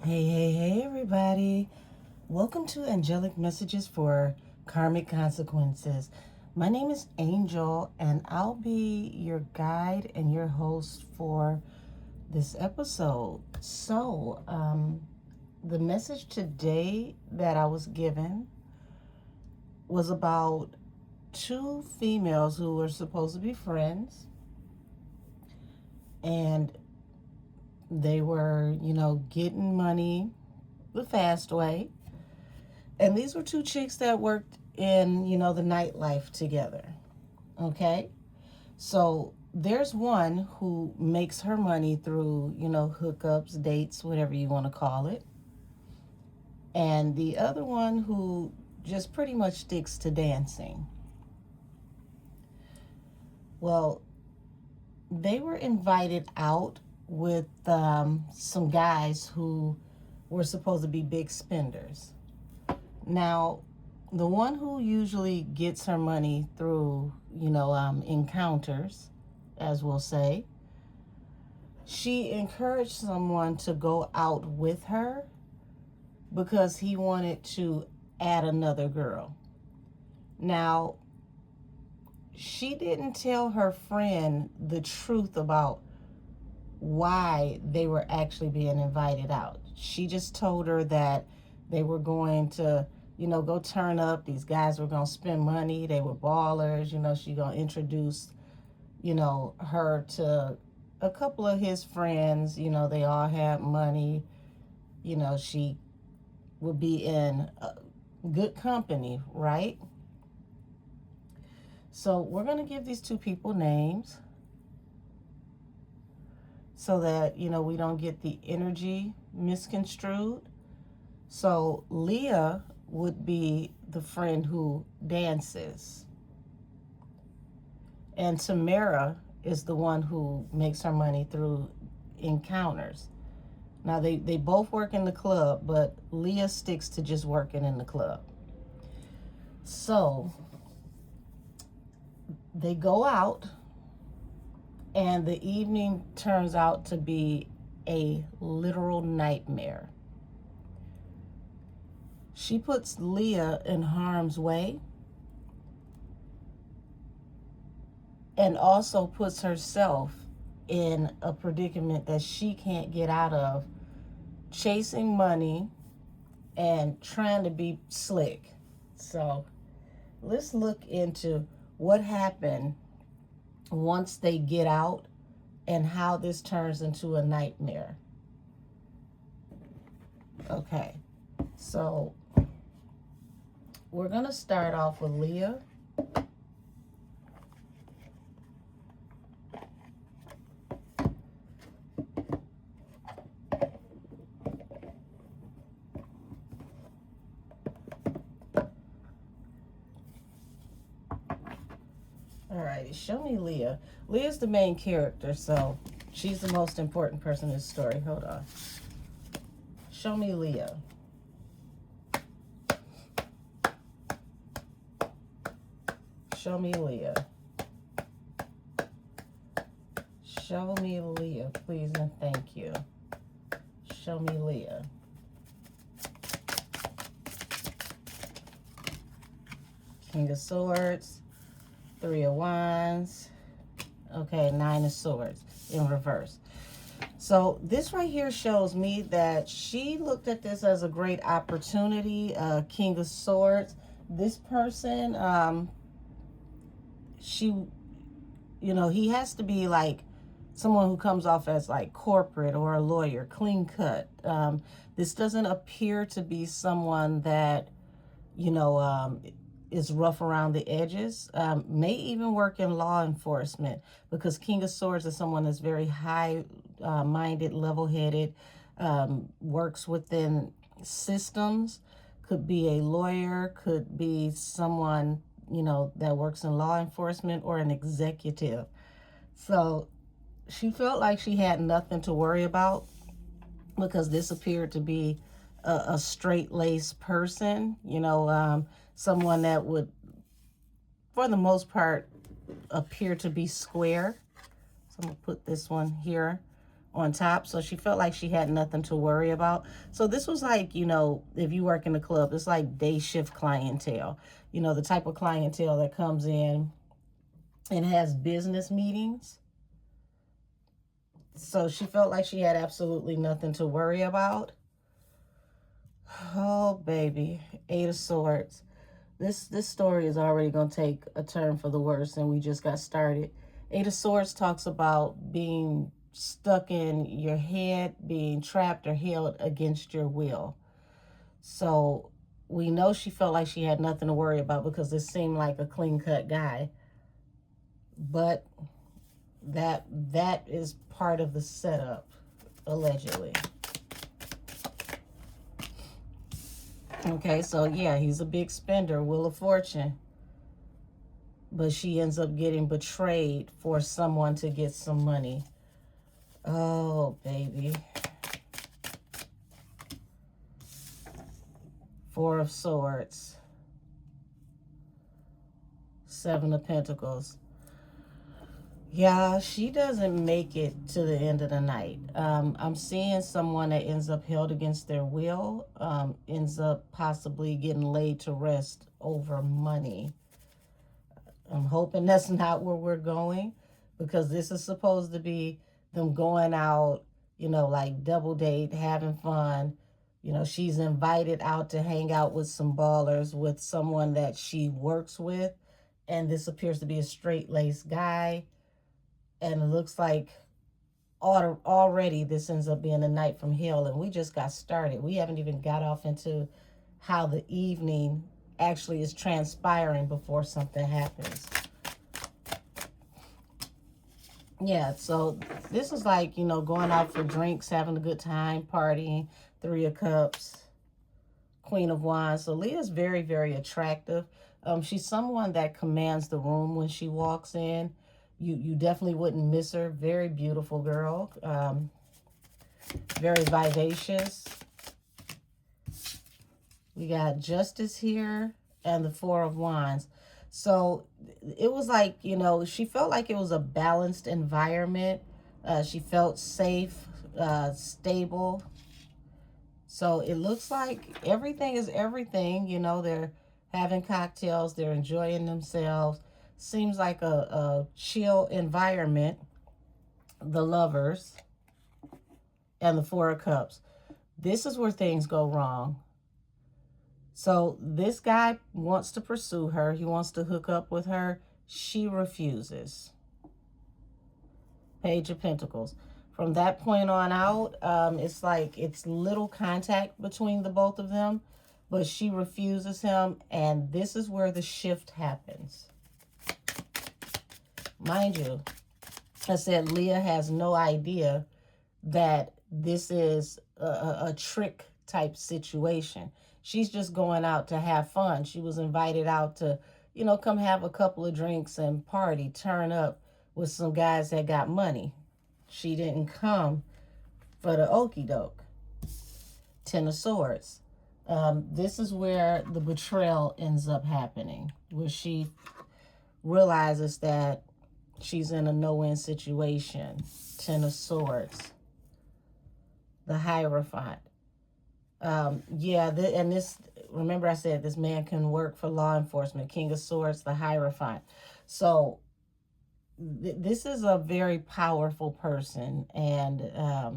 Hey, everybody. Welcome to Angelic Messages for Karmic Consequences. My name is Angel, and I'll be your guide and your host for this episode. The message today that I was given was about two females who were supposed to be friends, and they were, getting money the fast way. And these were two chicks that worked in, the nightlife together. Okay? So there's one who makes her money through, hookups, dates, whatever you want to call it. And the other one who just pretty much sticks to dancing. Well, they were invited out with some guys who were supposed to be big spenders. Now, the one who usually gets her money through, encounters, as we'll say, she encouraged someone to go out with her because he wanted to add another girl. Now, she didn't tell her friend the truth about why they were actually being invited out. She just told her that they were going to, go turn up. These guys were going to spend money. They were ballers. She going to introduce, her to a couple of his friends. They all had money. She would be in good company, right? So we're going to give these two people names so that, we don't get the energy misconstrued. So Leah would be the friend who dances. And Tamara is the one who makes her money through encounters. Now, they both work in the club, but Leah sticks to just working in the club. So they go out, and the evening turns out to be a literal nightmare. She puts Leah in harm's way and also puts herself in a predicament that she can't get out of, chasing money and trying to be slick. So let's look into what happened once they get out and how this turns into a nightmare. Okay, so we're going to start off with Leah. Alrighty, show me Leah. Leah's the main character, so she's the most important person in the story. Hold on. Show me Leah. Show me Leah. Show me Leah, please and thank you. Show me Leah. King of Swords, Three of Wands. Okay, Nine of Swords in reverse. So this right here shows me that she looked at this as a great opportunity. King of Swords. This person, he has to be like someone who comes off as like corporate or a lawyer, clean cut. This doesn't appear to be someone that, is rough around the edges, may even work in law enforcement, because King of Swords is someone that's very high-minded, level-headed, works within systems, could be a lawyer, could be someone, that works in law enforcement or an executive. So she felt like she had nothing to worry about because this appeared to be a straight-laced person, someone that would, for the most part, appear to be square. So I'm going to put this one here on top. So she felt like she had nothing to worry about. So this was like, you know, if you work in a club, it's like day shift clientele. You know, the type of clientele that comes in and has business meetings. So she felt like she had absolutely nothing to worry about. Oh, baby. Eight of Swords. This story is already going to take a turn for the worse, and we just got started. Eight of Swords talks about being stuck in your head, being trapped or held against your will. So we know she felt like she had nothing to worry about because this seemed like a clean-cut guy. But that is part of the setup, allegedly. Okay, so yeah, he's a big spender, Wheel of Fortune. But she ends up getting betrayed for someone to get some money. Oh, baby. Four of Swords. Seven of Pentacles. Yeah, she doesn't make it to the end of the night. I'm seeing someone that ends up held against their will, ends up possibly getting laid to rest over money. I'm hoping that's not where we're going, because this is supposed to be them going out, you know, like double date, having fun. You know, she's invited out to hang out with some ballers with someone that she works with. And this appears to be a straight-laced guy. And it looks like already this ends up being a night from hell. And we just got started. We haven't even got off into how the evening actually is transpiring before something happens. Yeah, so this is like, you know, going out for drinks, having a good time, partying. Three of Cups, Queen of Wands. So Leah's very, very attractive. She's someone that commands the room when she walks in. You definitely wouldn't miss her. Very beautiful girl. Very vivacious. We got Justice here and the Four of Wands. So it was like, you know, she felt like it was a balanced environment. She felt safe, stable. So it looks like everything is everything. You know, they're having cocktails. They're enjoying themselves. Seems like a chill environment. The Lovers and the Four of Cups. This is where things go wrong. So this guy wants to pursue her. He wants to hook up with her. She refuses. Page of Pentacles. From that point on out, it's like it's little contact between the both of them, but she refuses him, and this is where the shift happens. Mind you, I said Leah has no idea that this is a trick type situation. She's just going out to have fun. She was invited out to, you know, come have a couple of drinks and party, turn up with some guys that got money. She didn't come for the okie doke. Ten of Swords. This is where the betrayal ends up happening, where she realizes that she's in a no-win situation. Ten of Swords. The Hierophant. Yeah, and this, remember I said this man can work for law enforcement. King of Swords, the Hierophant. So this is a very powerful person, and a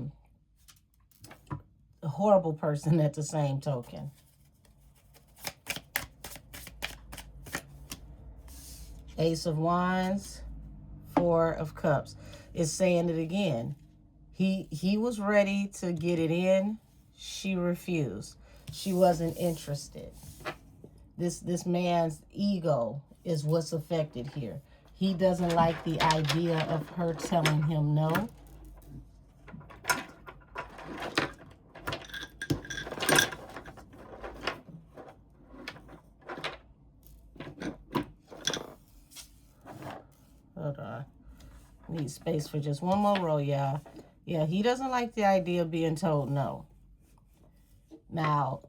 horrible person at the same token. Ace of Wands, Four of Cups. It's saying it again. He was ready to get it in. She refused. She wasn't interested. This man's ego is what's affected here. He doesn't like the idea of her telling him no. Hold on. Need space for just one more row, y'all. Yeah, he doesn't like the idea of being told no. Now,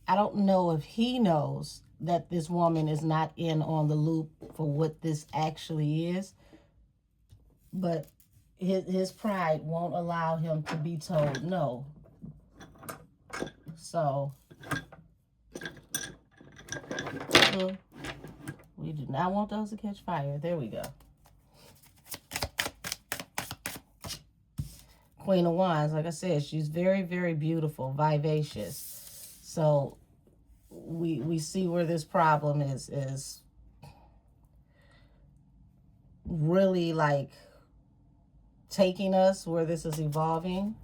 I don't know if he knows that this woman is not in on the loop for what this actually is. But his pride won't allow him to be told no. So we do not want those to catch fire. There we go. Queen of Wands, like I said, she's very, very beautiful, vivacious. So we see where this problem is really like taking us, where this is evolving.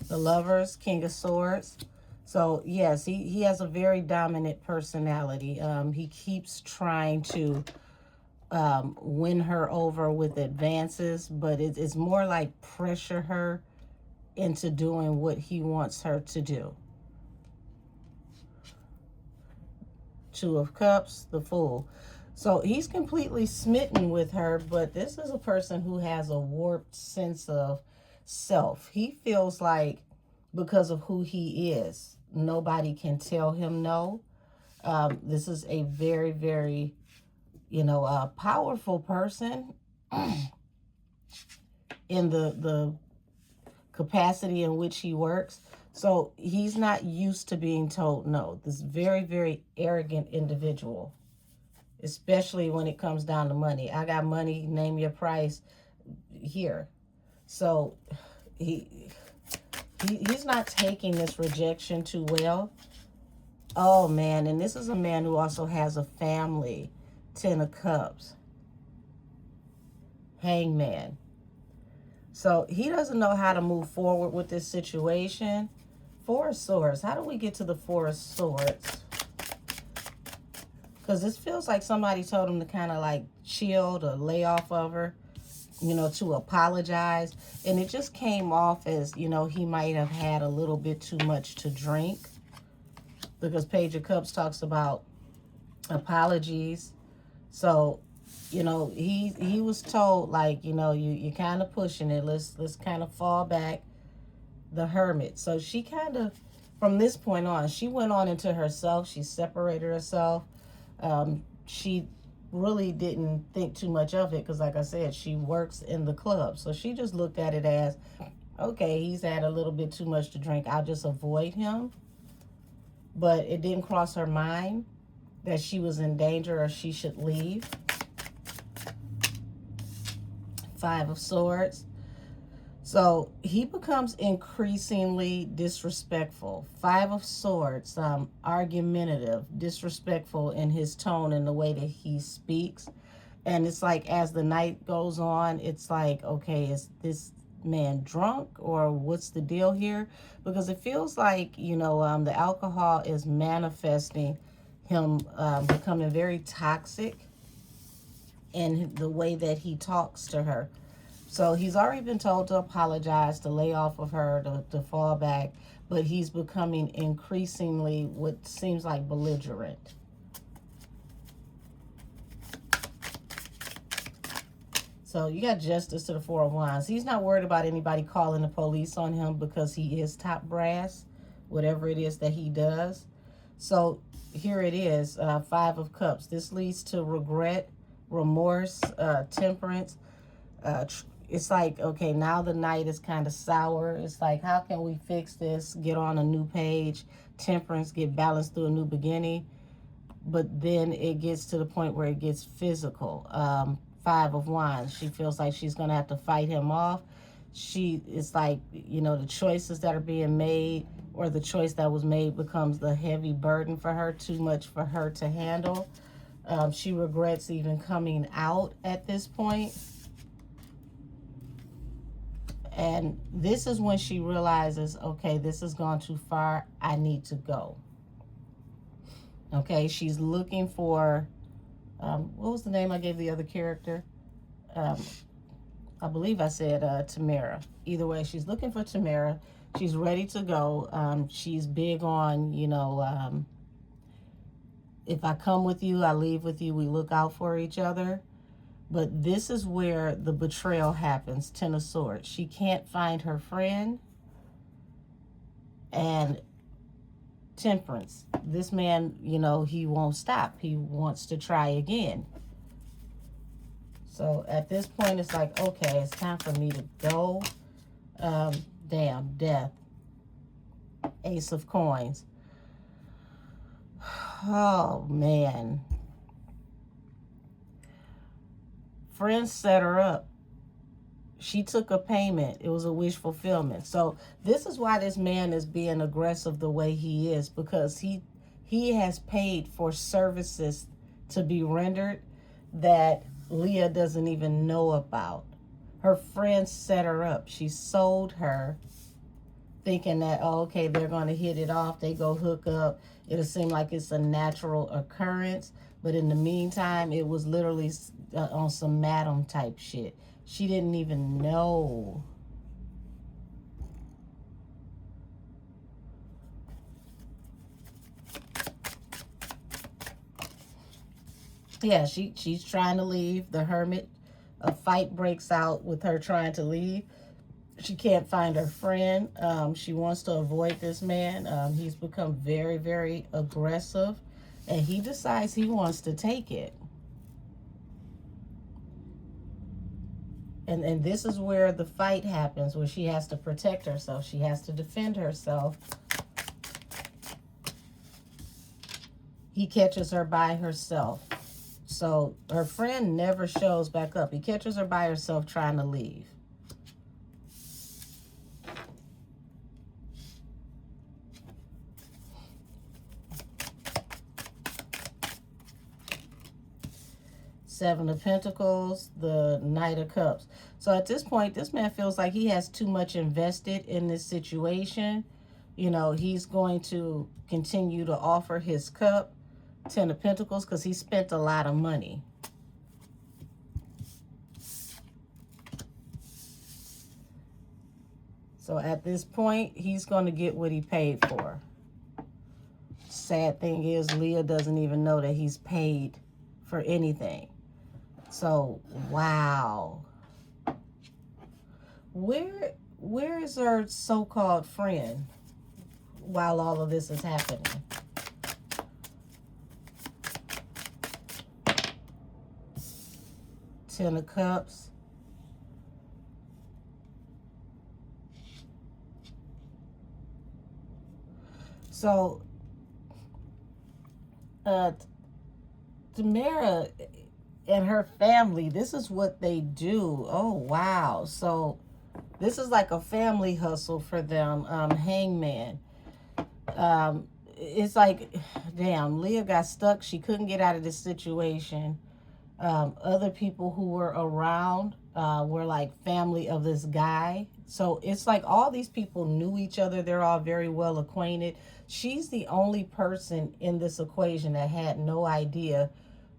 The Lovers, King of Swords. So yes, he has a very dominant personality. He keeps trying to win her over with advances, but it's more like pressure her into doing what he wants her to do. Two of Cups, the Fool. So he's completely smitten with her, but this is a person who has a warped sense of self. He feels like because of who he is, nobody can tell him no. This is a very, very, powerful person in the capacity in which he works. So he's not used to being told no. This very, very arrogant individual, especially when it comes down to money. I got money, name your price here. So he's not taking this rejection too well. Oh man, and this is a man who also has a family. 10 of Cups. Hangman. So he doesn't know how to move forward with this situation. Four of Swords. How do we get to the Four of Swords? Because this feels like somebody told him to kind of like chill, to lay off of her, to apologize. And it just came off as, he might have had a little bit too much to drink. Because Page of Cups talks about apologies. So, he was told, like, you're kind of pushing it. Let's kind of fall back. The Hermit. So she kind of, from this point on, she went on into herself. She separated herself. She really didn't think too much of it because, like I said, she works in the club. So she just looked at it as, okay, he's had a little bit too much to drink. I'll just avoid him. But it didn't cross her mind that she was in danger or she should leave. Five of Swords. So he becomes increasingly disrespectful. Five of Swords, argumentative, disrespectful in his tone and the way that he speaks. And it's like as the night goes on, it's like, okay, is this man drunk or what's the deal here? Because it feels like, the alcohol is manifesting him becoming very toxic in the way that he talks to her. So he's already been told to apologize, to lay off of her, to fall back, but he's becoming increasingly what seems like belligerent. So you got Justice to the Four of Wands. He's not worried about anybody calling the police on him because he is top brass, whatever it is that he does. So here it is, Five of Cups. This leads to regret, remorse, temperance. It's like, okay, now the night is kind of sour. It's like, how can we fix this? Get on a new page. Temperance, get balanced through a new beginning. But then it gets to the point where it gets physical. Five of Wands. She feels like she's going to have to fight him off. It's like, the choices that are being made or the choice that was made becomes the heavy burden for her, too much for her to handle. She regrets even coming out at this point. And this is when she realizes, okay, this has gone too far. I need to go. Okay, she's looking for, what was the name I gave the other character? I believe I said Tamara. Either way, she's looking for Tamara. She's ready to go. She's big on, if I come with you, I leave with you. We look out for each other. But this is where the betrayal happens. Ten of Swords. She can't find her friend. And Temperance. This man, he won't stop. He wants to try again. So at this point, it's like, okay, it's time for me to go. Damn, death. Ace of coins. Oh, man. Friends set her up. She took a payment. It was a wish fulfillment. So this is why this man is being aggressive the way he is, because he has paid for services to be rendered that Leah doesn't even know about. Her friends set her up. She sold her thinking that, oh, okay, they're going to hit it off. They go hook up. It'll seem like it's a natural occurrence. But in the meantime, it was literally on some madam type shit. She didn't even know. Yeah, she's trying to leave. The hermit, a fight breaks out with her trying to leave. She can't find her friend. She wants to avoid this man. He's become very, very aggressive. And he decides he wants to take it. And this is where the fight happens, where she has to protect herself. She has to defend herself. He catches her by herself. So her friend never shows back up. He catches her by herself trying to leave. Seven of Pentacles, the Knight of Cups. So at this point, this man feels like he has too much invested in this situation. You know, he's going to continue to offer his cup. Ten of Pentacles, because he spent a lot of money. So at this point, he's going to get what he paid for. Sad thing is, Leah doesn't even know that he's paid for anything. So, wow. Where is her so-called friend while all of this is happening? Ten of Cups. So, Tamara and her family, this is what they do. Oh, wow. So this is like a family hustle for them. Hangman. It's like, damn, Leah got stuck. She couldn't get out of this situation. Other people who were around were like family of this guy. So it's like all these people knew each other. They're all very well acquainted. She's the only person in this equation that had no idea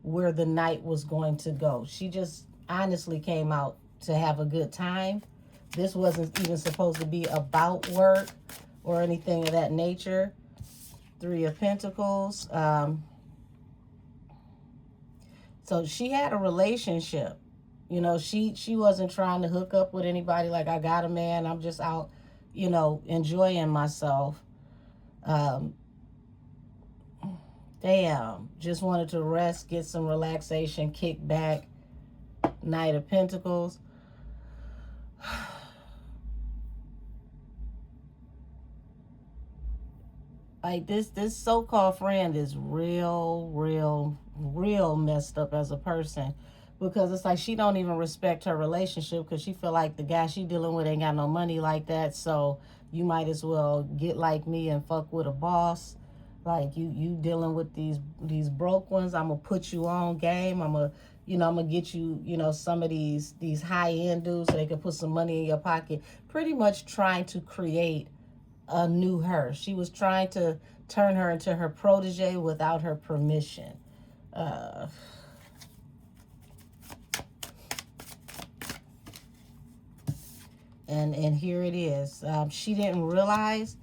where the night was going to go. She just honestly came out to have a good time. This wasn't even supposed to be about work or anything of that nature. Three of Pentacles. So she had a relationship. You know, she wasn't trying to hook up with anybody like, I got a man, I'm just out, you know, enjoying myself. Damn, just wanted to rest, get some relaxation, kick back. Knight of Pentacles. Like this so-called friend is real messed up as a person, because it's like she don't even respect her relationship, because she feel like the guy she dealing with ain't got no money like that, so you might as well get like me and fuck with a boss. Like you dealing with these broke ones. I'm gonna put you on game. I'm gonna get you, some of these high-end dudes so they can put some money in your pocket. Pretty much trying to create a new her. She was trying to turn her into her protege without her permission. And here it is. She didn't realize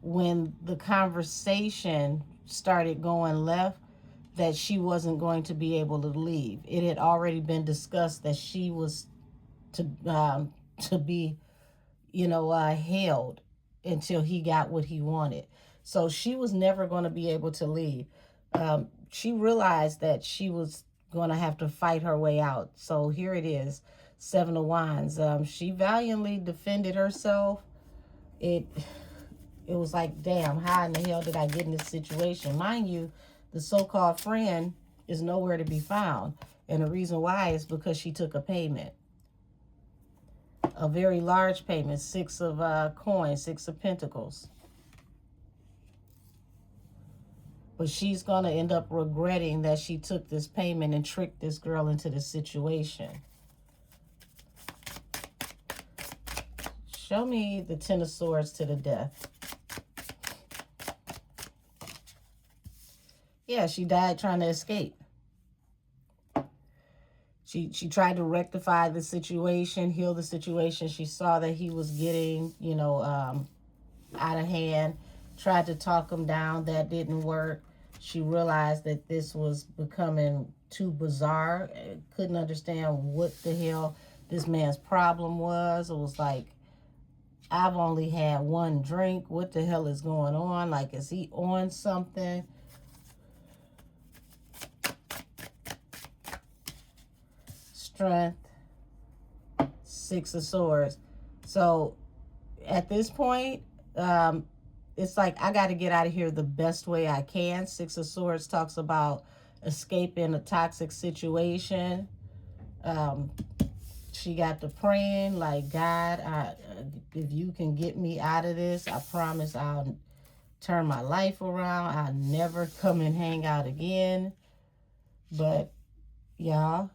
when the conversation started going left that she wasn't going to be able to leave. It had already been discussed that she was to be, held until he got what he wanted. So she was never going to be able to leave. She realized that she was going to have to fight her way out. So here it is, Seven of Wands. She valiantly defended herself. It was like, damn, how in the hell did I get in this situation? Mind you, the so-called friend is nowhere to be found. And the reason why is because she took a payment. A very large payment, 6 of coins, 6 of pentacles. But she's going to end up regretting that she took this payment and tricked this girl into this situation. Show me the Ten of Swords to the death. Yeah, she died trying to escape. She tried to rectify the situation, heal the situation. She saw that he was getting, you know, out of hand. Tried to talk him down. That didn't work. She realized that this was becoming too bizarre. Couldn't understand what the hell this man's problem was. It was like, I've only had one drink. What the hell is going on? Like, is he on something? Strength, 6 of Swords. So at this point, it's like, I got to get out of here the best way I can. 6 of Swords talks about escaping a toxic situation. She got to praying like, God, if you can get me out of this, I promise I'll turn my life around. I'll never come and hang out again. But y'all,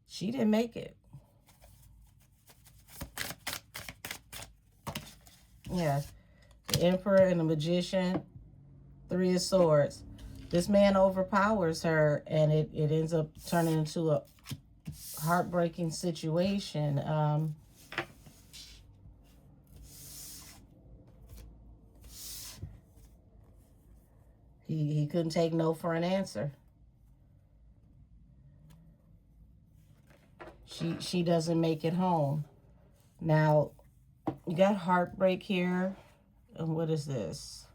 she didn't make it. Yeah. The Emperor and the Magician. 3 of Swords. This man overpowers her, and it ends up turning into a heartbreaking situation. He couldn't take no for an answer. She doesn't make it home. Now, you got heartbreak here. And what is this?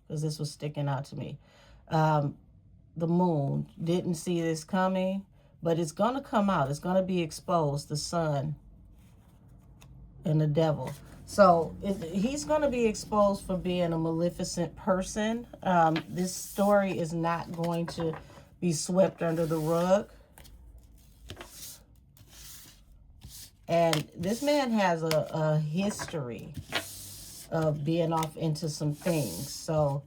Because this was sticking out to me. The Moon. Didn't see this coming, but it's going to come out. It's going to be exposed. The Sun and the Devil. So he's going to be exposed for being a maleficent person. This story is not going to be swept under the rug. And this man has a history of being off into some things. So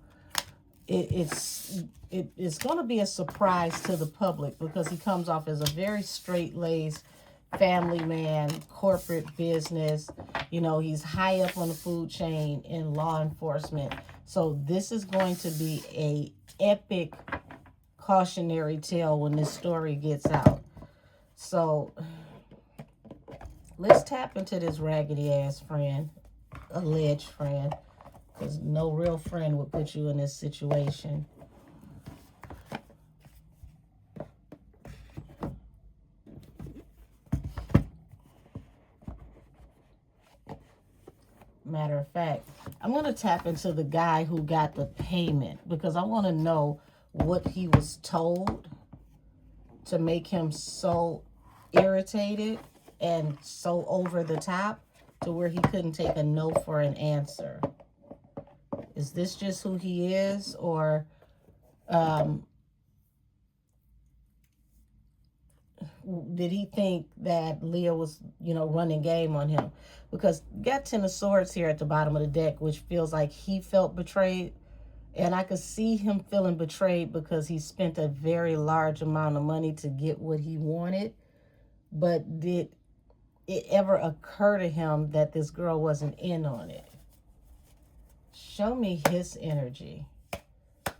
it's going to be a surprise to the public because he comes off as a very straight-laced family man, corporate business. You know, he's high up on the food chain in law enforcement. So this is going to be a epic cautionary tale when this story gets out. So let's tap into this raggedy ass friend, alleged friend, because no real friend would put you in this situation. Matter of fact, I'm going to tap into the guy who got the payment because I want to know what he was told to make him so irritated and so over the top to where he couldn't take a no for an answer. Is this just who he is, or did he think that Leah was, you know, running game on him? Because you got 10 of Swords here at the bottom of the deck, which feels like he felt betrayed. And I could see him feeling betrayed because he spent a very large amount of money to get what he wanted. But did it ever occur to him that this girl wasn't in on it? Show me his energy.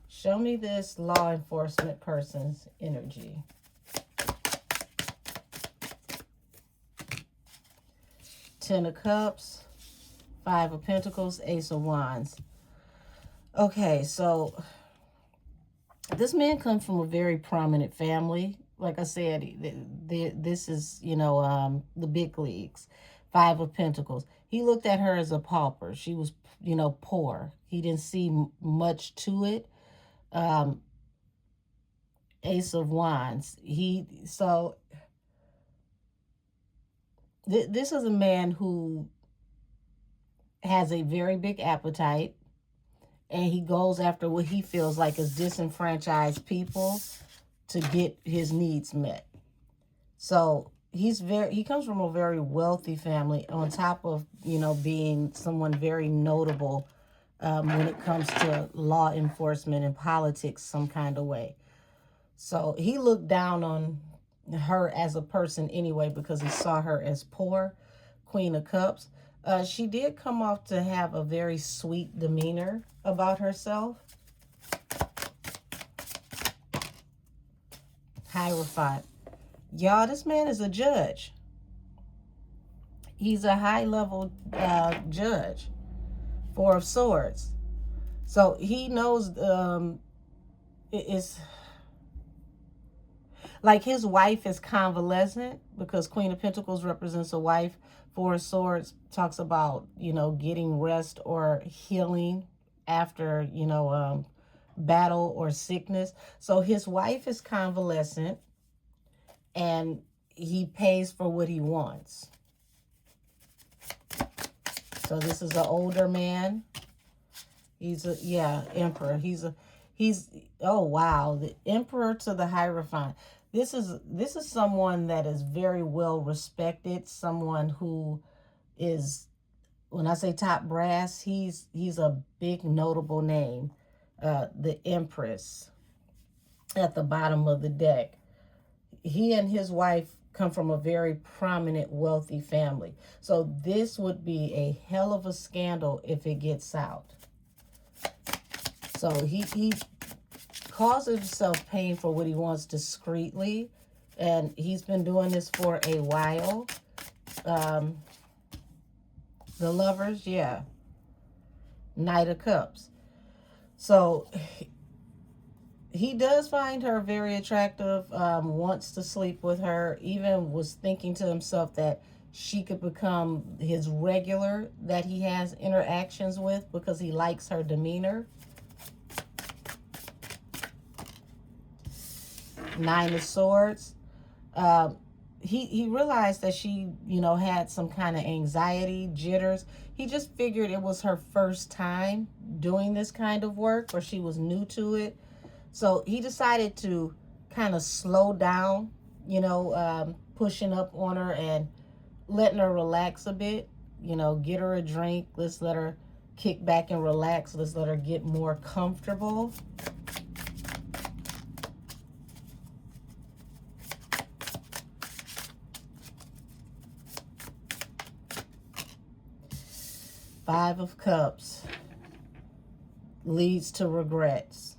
Show me this law enforcement person's energy. Ten of Cups, 5 of Pentacles, Ace of Wands. Okay, so this man comes from a very prominent family. Like I said, this is, you know, the big leagues. 5 of Pentacles. He looked at her as a pauper. She was, you know, poor. He didn't see much to it. Ace of Wands. This is a man who has a very big appetite, and he goes after what he feels like is disenfranchised people to get his needs met. So he comes from a very wealthy family, on top of, being someone very notable when it comes to law enforcement and politics some kind of way. So he looked down on her as a person anyway, because he saw her as poor. Queen of Cups. She did come off to have a very sweet demeanor about herself. Hierophant. Y'all, this man is a judge. He's a high-level judge. Four of Swords. So he knows it's like his wife is convalescent, because Queen of Pentacles represents a wife. Four of Swords talks about, getting rest or healing after, battle or sickness. So his wife is convalescent, and he pays for what he wants. So this is an older man. He's emperor. Oh wow, the emperor to the Hierophant. This is someone that is very well respected, someone who is, when I say top brass, he's a big notable name. The Empress at the bottom of the deck. He and his wife come from a very prominent, wealthy family. So this would be a hell of a scandal if it gets out. So he causes himself pain for what he wants discreetly, and he's been doing this for a while. The Lovers, yeah. Knight of Cups. So he does find her very attractive, wants to sleep with her, even was thinking to himself that she could become his regular that he has interactions with, because he likes her demeanor. Nine of Swords. He realized that she, had some kind of anxiety, jitters. He just figured it was her first time doing this kind of work, or she was new to it. So he decided to kind of slow down, pushing up on her and letting her relax a bit. Get her a drink. Let's let her kick back and relax. Let's let her get more comfortable. Five of Cups leads to regrets.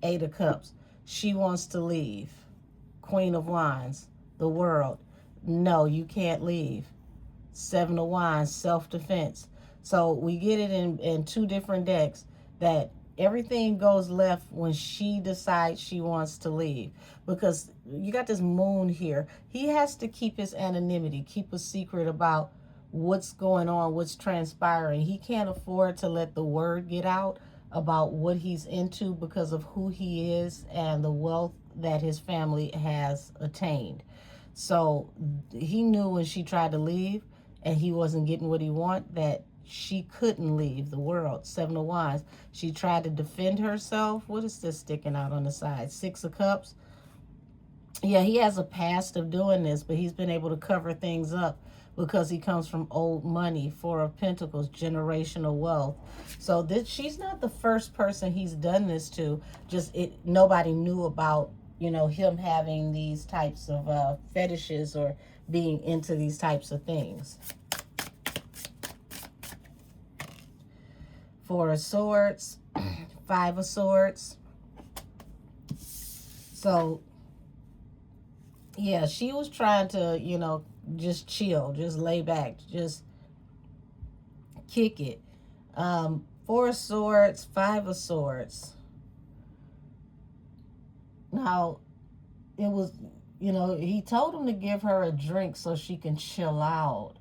Eight of Cups. She wants to leave. Queen of Wands. The World. No, you can't leave. Seven of Wands. Self-defense. So we get it in two different decks, that everything goes left when she decides she wants to leave. Because you got this moon here. He has to keep his anonymity, keep a secret about what's going on, what's transpiring. He can't afford to let the word get out about what he's into, because of who he is and the wealth that his family has attained. So he knew when she tried to leave and he wasn't getting what he wanted, that she couldn't leave the World. Seven of Wands. She tried to defend herself. What is this sticking out on the side? Six of Cups. Yeah, he has a past of doing this, but he's been able to cover things up because he comes from old money. Four of Pentacles, generational wealth. So she's not the first person he's done this to. Just nobody knew about, him having these types of fetishes or being into these types of things. Four of Swords, Five of Swords. So yeah, she was trying to, just chill, just lay back, just kick it. Four of Swords, Five of Swords. Now, it was, he told him to give her a drink so she can chill out.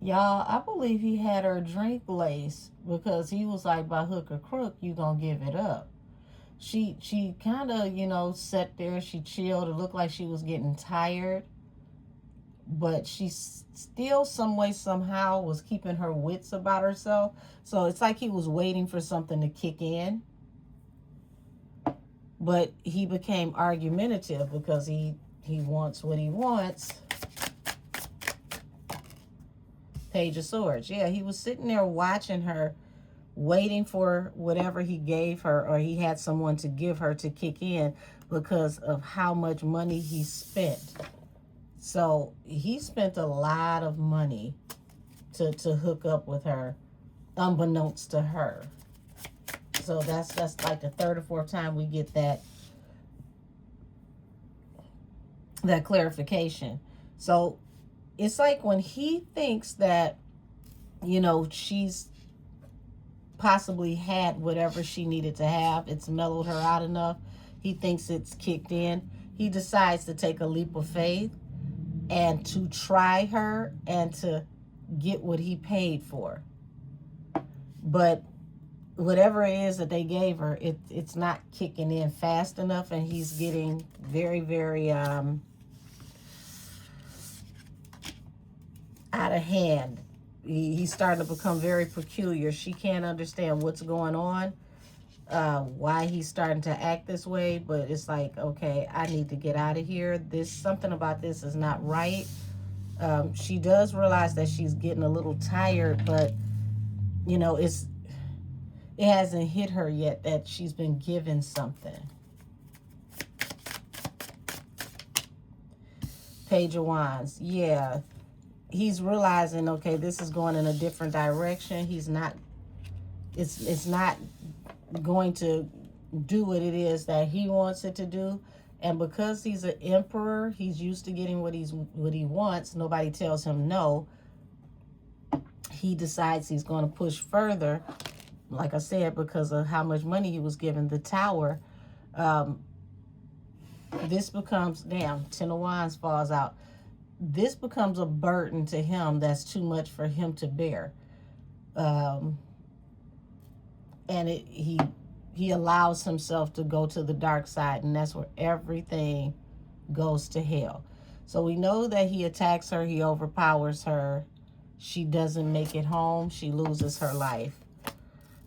Y'all, I believe he had her drink laced, because he was like, by hook or crook, you gonna give it up. She kind of, you know, sat there. She chilled. It looked like she was getting tired, but she still, some way, somehow, was keeping her wits about herself. So it's like he was waiting for something to kick in. But he became argumentative because he wants what he wants. Page of Swords. Yeah, he was sitting there watching her, waiting for whatever he gave her, or he had someone to give her, to kick in because of how much money he spent. So he spent a lot of money to hook up with her, unbeknownst to her. So that's like the third or fourth time we get that clarification. So it's like when he thinks that, you know, she's possibly had whatever she needed to have, it's mellowed her out enough, he thinks it's kicked in, he decides to take a leap of faith and to try her and to get what he paid for. But whatever it is that they gave her, it's not kicking in fast enough, and he's getting very, very out of hand. He's starting to become very peculiar. She can't understand what's going on, why he's starting to act this way, but it's like, okay, I need to get out of here. Something about this is not right. She does realize that she's getting a little tired, but, you know, it hasn't hit her yet that she's been given something. Page of Wands. Yeah. He's realizing, okay, this is going in a different direction. He's not, it's not going to do what it is that he wants it to do. And because he's an emperor, he's used to getting what he wants. Nobody tells him no. He decides he's going to push further. Like I said, because of how much money he was given, the Tower. This becomes, damn, Ten of Wands falls out. This becomes a burden to him that's too much for him to bear. And he allows himself to go to the dark side, and that's where everything goes to hell. So we know that he attacks her, he overpowers her. She doesn't make it home. She loses her life.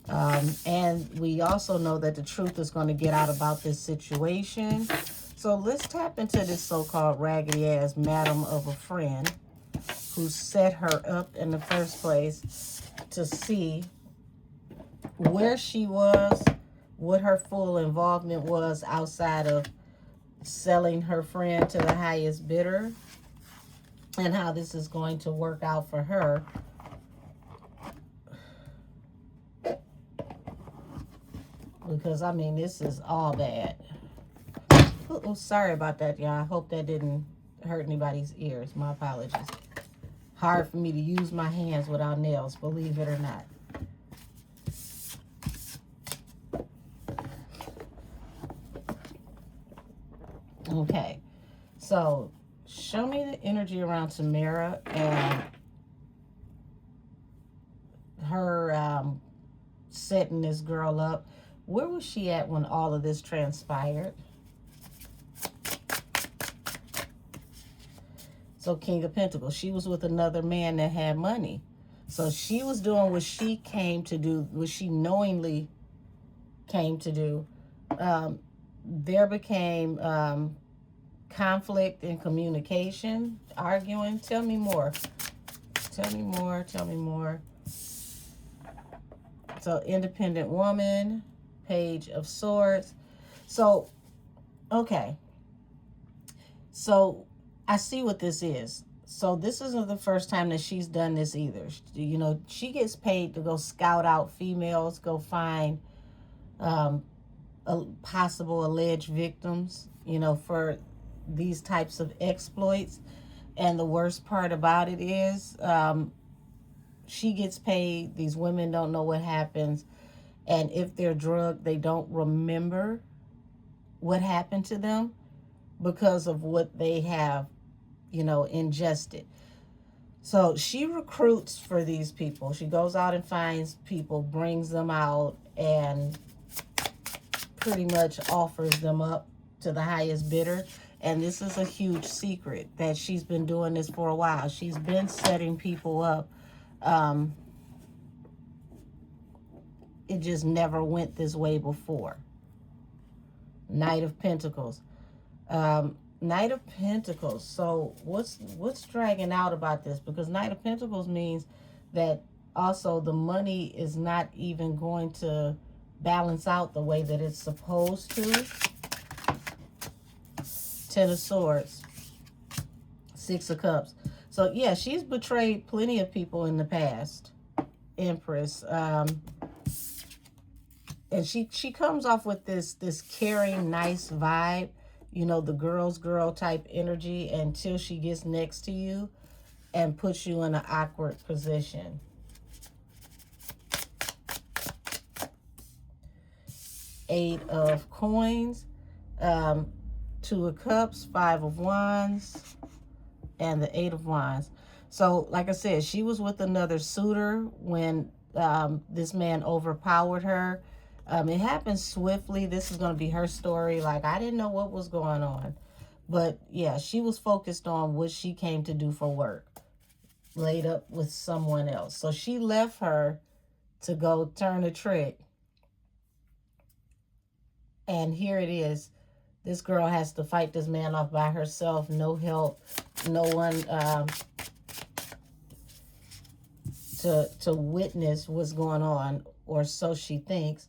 And we also know that the truth is going to get out about this situation. So let's tap into this so-called raggedy ass madam of a friend who set her up in the first place to see where she was, what her full involvement was outside of selling her friend to the highest bidder, and how this is going to work out for her. Because, I mean, this is all bad. Oh, sorry about that, y'all. I hope that didn't hurt anybody's ears. My apologies. Hard for me to use my hands without nails, believe it or not. Okay. So, show me the energy around Tamara and her setting this girl up. Where was she at when all of this transpired? So King of Pentacles, she was with another man that had money. So she was doing what she came to do, what she knowingly came to do. There became conflict in communication, arguing. Tell me more. Tell me more. Tell me more. So independent woman, Page of Swords. So, okay. So I see what this is. So this isn't the first time that she's done this either. You know, she gets paid to go scout out females, go find possible alleged victims, you know, for these types of exploits. And the worst part about it is she gets paid. These women don't know what happens. And if they're drugged, they don't remember what happened to them because of what they have, you know, ingested. So she recruits for these people. She goes out and finds people, brings them out, and pretty much offers them up to the highest bidder. And this is a huge secret that she's been doing this for a while. She's been setting people up. It just never went this way before. Knight of Pentacles. Knight of Pentacles. So what's dragging out about this? Because Knight of Pentacles means that also the money is not even going to balance out the way that it's supposed to. Ten of Swords. Six of Cups. So yeah, she's betrayed plenty of people in the past. Empress. And she comes off with this caring, nice vibe, you know, the girl's girl type energy, until she gets next to you and puts you in an awkward position. Eight of Coins, Two of Cups, Five of Wands, and the Eight of Wands. So, like I said, she was with another suitor when this man overpowered her. It happened swiftly. This is going to be her story. Like, I didn't know what was going on. But, yeah, she was focused on what she came to do for work. Laid up with someone else. So, she left her to go turn a trick. And here it is. This girl has to fight this man off by herself. No help. No one to witness what's going on. Or so she thinks.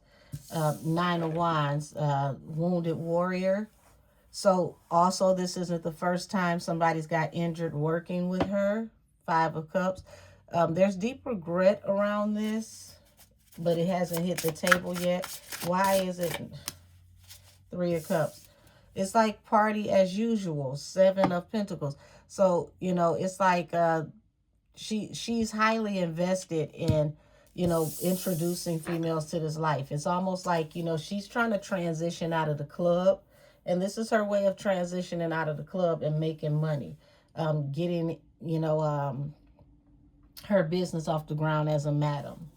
Nine of Wands, wounded warrior. So also this isn't the first time somebody's got injured working with her. Five of Cups. There's deep regret around this, but it hasn't hit the table yet. Why is it? Three of Cups. It's like party as usual. Seven of Pentacles. So, you know, it's like she's highly invested in, you know, introducing females to this life. It's almost like, you know, she's trying to transition out of the club. And this is her way of transitioning out of the club and making money. Getting, you know, her business off the ground as a madam.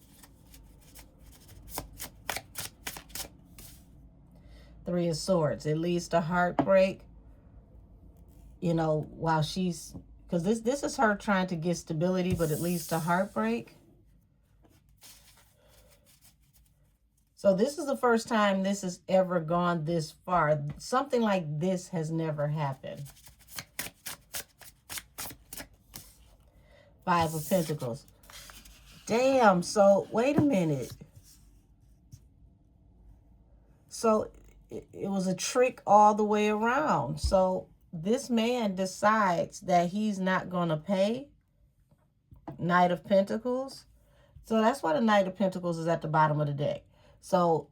Three of Swords. It leads to heartbreak. You know, while she's... Because this is her trying to get stability, but it leads to heartbreak. So this is the first time this has ever gone this far. Something like this has never happened. Five of Pentacles. Damn, so wait a minute. So it was a trick all the way around. So this man decides that he's not going to pay. Knight of Pentacles. So that's why the Knight of Pentacles is at the bottom of the deck. So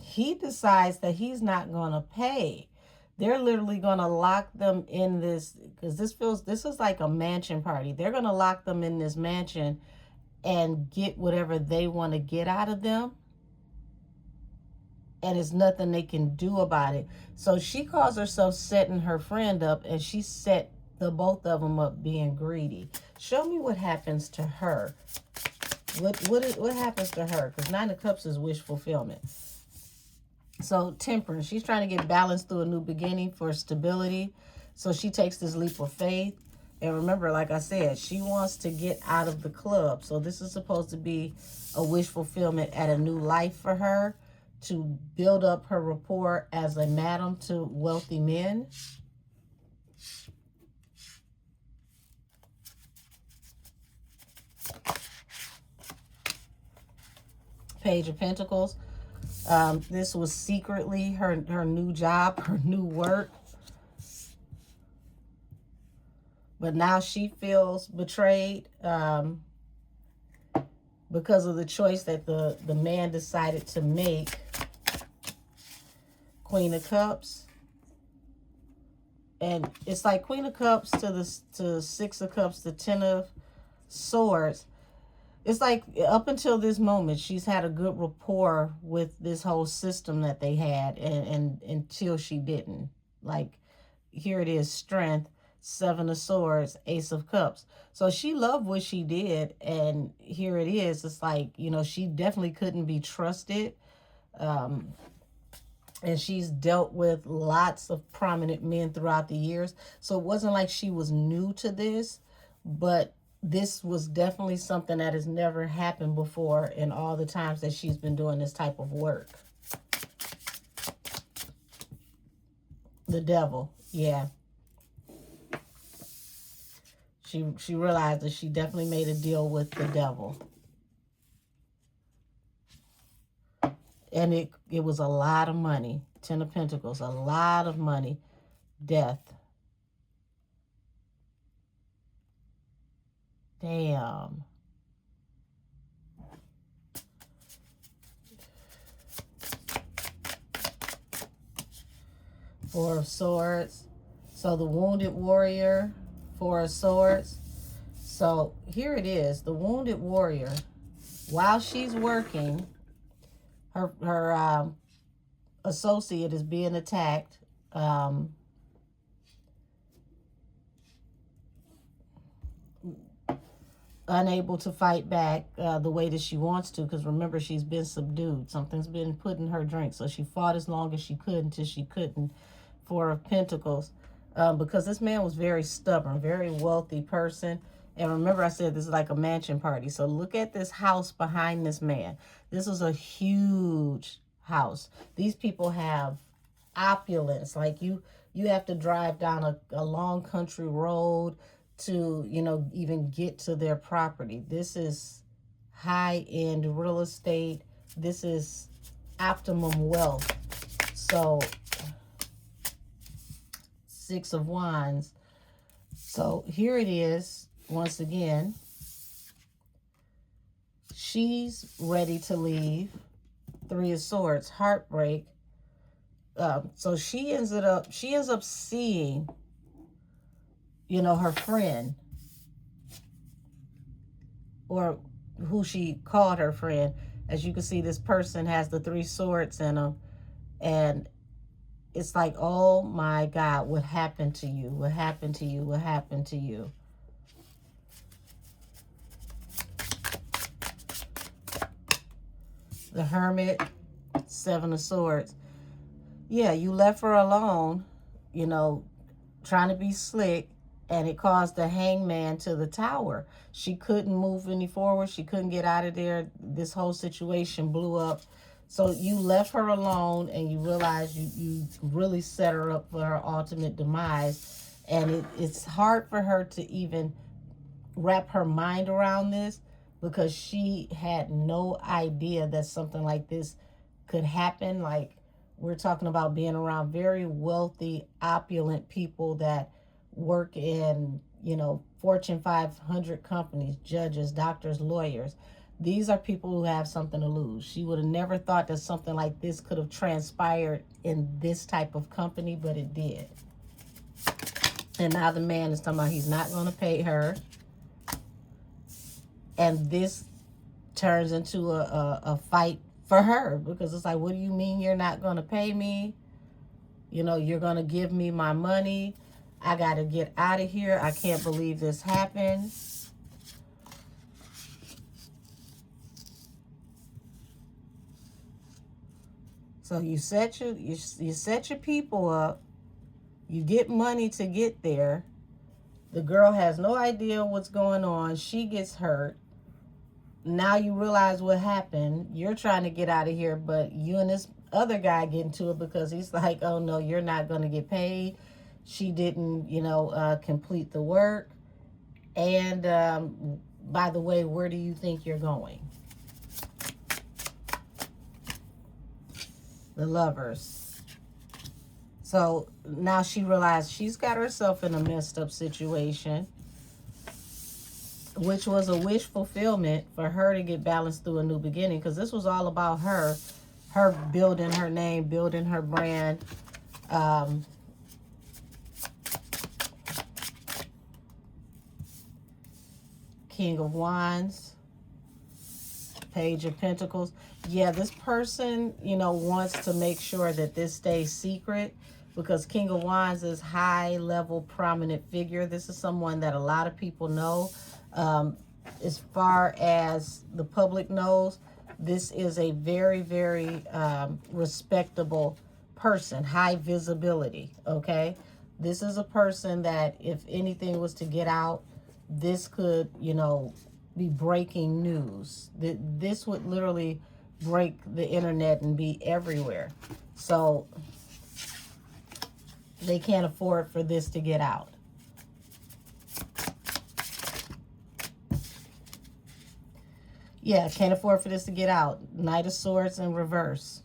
he decides that he's not going to pay. They're literally going to lock them in this, because this is like a mansion party. They're going to lock them in this mansion and get whatever they want to get out of them. And there's nothing they can do about it. So she calls herself setting her friend up, and she set the both of them up being greedy. Show me what happens to her. What happens to her? Because Nine of Cups is wish fulfillment. So Temperance, she's trying to get balance through a new beginning for stability. So she takes this leap of faith. And remember, like I said, she wants to get out of the club. So this is supposed to be a wish fulfillment at a new life for her, to build up her rapport as a madam to wealthy men. Page of Pentacles. This was secretly her new job, her new work. But now she feels betrayed because of the choice that the man decided to make. Queen of Cups. And it's like Queen of Cups to Six of Cups to Ten of Swords. It's like up until this moment, she's had a good rapport with this whole system that they had, and until she didn't. Like, here it is, Strength, Seven of Swords, Ace of Cups. So she loved what she did, and here it is. It's like, you know, she definitely couldn't be trusted. And she's dealt with lots of prominent men throughout the years. So it wasn't like she was new to this, but this was definitely something that has never happened before in all the times that she's been doing this type of work. The devil, yeah. She realized that she definitely made a deal with the devil. And it was a lot of money. 10 of Pentacles, a lot of money. Death. Damn. Four of Swords. So the Wounded Warrior, Four of Swords. So here it is, the Wounded Warrior. While she's working, her associate is being attacked. Unable to fight back the way that she wants to, because remember, she's been subdued. Something's been put in her drink. So she fought as long as she could until she couldn't. Four of Pentacles. Because this man was very stubborn, very wealthy person. And remember, I said this is like a mansion party. So look at this house behind this man. This is a huge house. These people have opulence. Like you have to drive down a long country road to, you know, even get to their property. This is high-end real estate. This is optimum wealth. So Six of Wands. So here it is. Once again, she's ready to leave. Three of Swords, heartbreak. So she ends up seeing, you know, her friend, or who she called her friend. As you can see, this person has the Three Swords in them, and it's like, oh my God, what happened to you? What happened to you? What happened to you? The Hermit, Seven of Swords. Yeah, you left her alone, you know, trying to be slick, and it caused the Hangman to the Tower. She couldn't move any forward. She couldn't get out of there. This whole situation blew up. So you left her alone, and you realized you really set her up for her ultimate demise. And it's hard for her to even wrap her mind around this, because she had no idea that something like this could happen. Like, we're talking about being around very wealthy, opulent people that work in, you know, Fortune 500 companies, judges, doctors, lawyers. These are people who have something to lose. She would have never thought that something like this could have transpired in this type of company, but it did. And now the man is talking about he's not going to pay her. And this turns into a fight for her, because it's like, what do you mean you're not going to pay me? You know, you're going to give me my money. I got to get out of here. I can't believe this happened. So you set your people up. You get money to get there. The girl has no idea what's going on. She gets hurt. Now you realize what happened. You're trying to get out of here, but you and this other guy get into it because he's like, oh no, you're not going to get paid. She didn't, you know, complete the work. And by the way, where do you think you're going? The Lovers. So now she realized she's got herself in a messed up situation, which was a wish fulfillment for her to get balanced through a new beginning, because this was all about her building her name, building her brand. King of Wands, Page of Pentacles. Yeah, this person, you know, wants to make sure that this stays secret, because King of Wands is high-level prominent figure. This is someone that a lot of people know. As far as the public knows, this is a very, very respectable person, high visibility, okay? This is a person that if anything was to get out, this could, you know, be breaking news. This would literally break the internet and be everywhere. So they can't afford for this to get out. Yeah, can't afford for this to get out. Knight of Swords in reverse.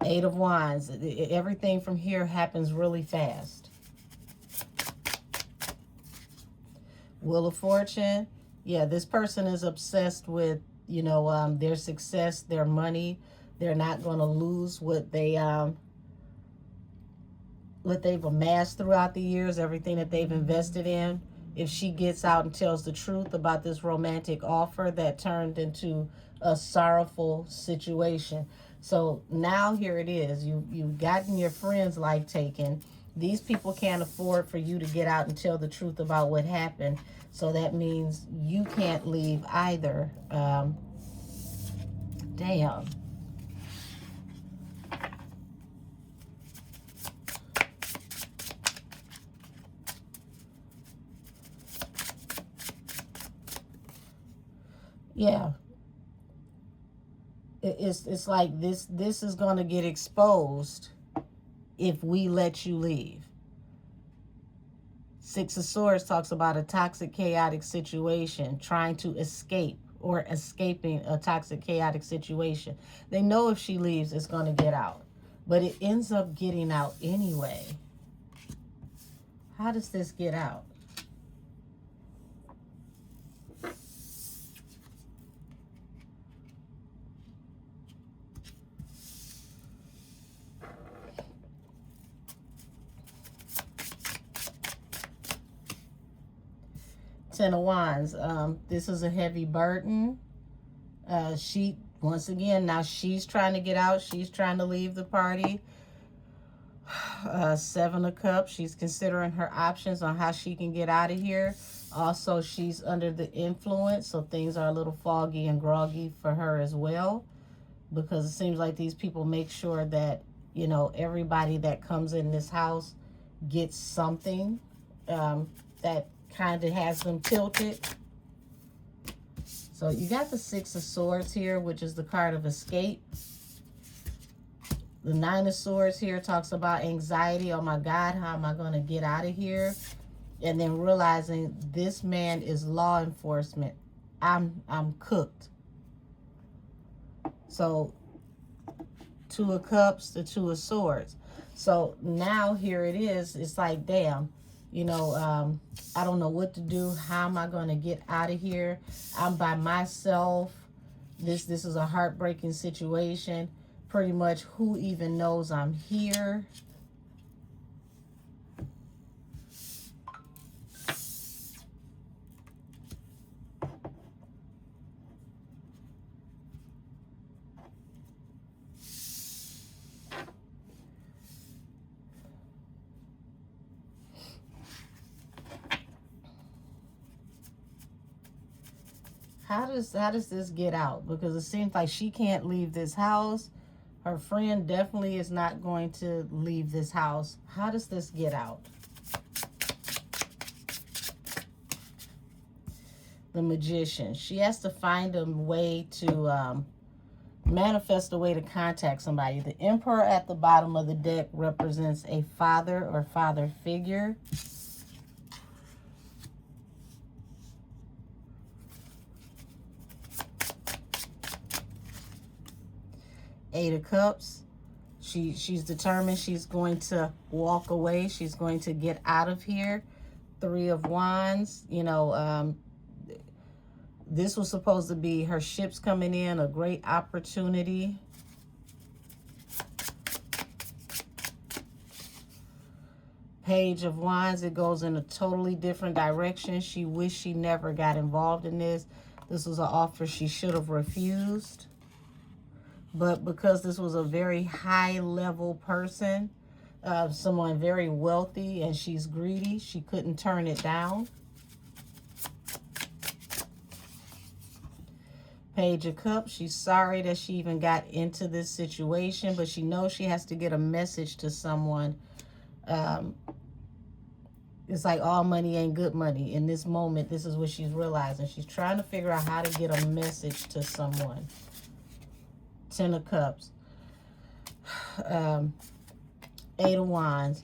Eight of Wands. Everything from here happens really fast. Wheel of Fortune. Yeah, this person is obsessed with, you know, their success, their money. They're not going to lose what they've amassed throughout the years, everything that they've invested in. If she gets out and tells the truth about this romantic offer that turned into a sorrowful situation. So now here it is. You've gotten your friend's life taken. These people can't afford for you to get out and tell the truth about what happened. So that means you can't leave either. Damn. Yeah. It's like this is going to get exposed if we let you leave. Six of Swords talks about a toxic, chaotic situation, trying to escape or escaping a toxic, chaotic situation. They know if she leaves, it's going to get out. But it ends up getting out anyway. How does this get out? Ten of Wands. This is a heavy burden. She, once again, now she's trying to get out. She's trying to leave the party. Seven of Cups. She's considering her options on how she can get out of here. Also, she's under the influence, so things are a little foggy and groggy for her as well. Because it seems like these people make sure that, you know, everybody that comes in this house gets something that kind of has them tilted. So you got the Six of Swords here, which is the card of escape. The Nine of Swords here talks about anxiety. Oh my God, how am I going to get out of here? And then realizing this man is law enforcement. I'm cooked. So Two of Cups, the Two of Swords. So now here it is. It's like, damn, you know, I don't know what to do. How am I going to get out of here? I'm by myself. This is a heartbreaking situation. Pretty much who even knows I'm here? How does this get out? Because it seems like she can't leave this house. Her friend definitely is not going to leave this house. How does this get out? The Magician. She has to find a way to manifest a way to contact somebody. The Emperor at the bottom of the deck represents a father or father figure. Eight of Cups. She's determined she's going to walk away. She's going to get out of here. Three of Wands. You know, this was supposed to be her ships coming in, a great opportunity. Page of Wands. It goes in a totally different direction. She wished she never got involved in this. This was an offer she should have refused. But because this was a very high-level person, someone very wealthy, and she's greedy, she couldn't turn it down. Page of Cups, she's sorry that she even got into this situation, but she knows she has to get a message to someone. It's like all money ain't good money. In this moment, this is what she's realizing. She's trying to figure out how to get a message to someone. Ten of Cups. Eight of Wands.